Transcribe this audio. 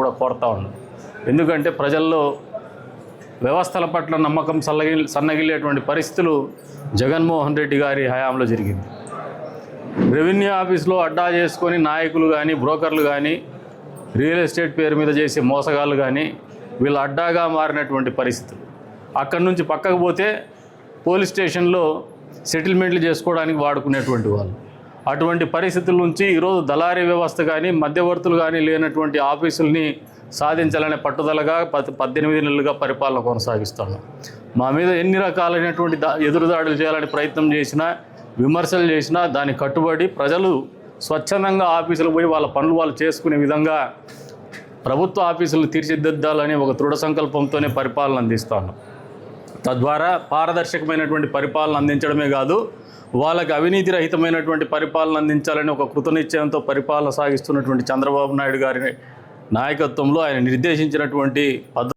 కూడా కోరుతా ఉన్నాం. ఎందుకంటే ప్రజల్లో వ్యవస్థల పట్ల నమ్మకం సన్నగిల్లేటువంటి పరిస్థితులు జగన్మోహన్ రెడ్డి గారి హయాంలో జరిగింది. రెవెన్యూ ఆఫీస్లో అడ్డా చేసుకొని నాయకులు కానీ బ్రోకర్లు కానీ రియల్ ఎస్టేట్ పేరు మీద చేసే మోసగాళ్ళు కానీ వీళ్ళు అడ్డాగా మారినటువంటి పరిస్థితులు. అక్కడి నుంచి పక్కకు పోతే పోలీస్ స్టేషన్లో సెటిల్మెంట్లు చేసుకోవడానికి వాడుకునేటువంటి వాళ్ళు. అటువంటి పరిస్థితుల నుంచి ఈరోజు దళారీ వ్యవస్థ కానీ మధ్యవర్తులు కానీ లేనటువంటి ఆఫీసుల్ని సాధించాలనే పట్టుదలగా 18 నెలలుగా పరిపాలన కొనసాగిస్తాను. మా మీద ఎన్ని రకాలైనటువంటి ఎదురుదాడులు చేయాలని ప్రయత్నం చేసినా, విమర్శలు చేసినా దానికి కట్టుబడి ప్రజలు స్వచ్ఛందంగా ఆఫీసులు పోయి వాళ్ళ పనులు వాళ్ళు చేసుకునే విధంగా ప్రభుత్వ ఆఫీసులను తీర్చిదిద్దాలని ఒక దృఢ సంకల్పంతోనే పరిపాలన అందిస్తాను. తద్వారా పారదర్శకమైనటువంటి పరిపాలన అందించడమే కాదు, వాళ్ళకి అవినీతి రహితమైనటువంటి పరిపాలన అందించాలని ఒక కృతనిశ్చయంతో పరిపాలన సాగిస్తున్నటువంటి చంద్రబాబు నాయుడు గారి నాయకత్వంలో ఆయన నిర్దేశించినటువంటి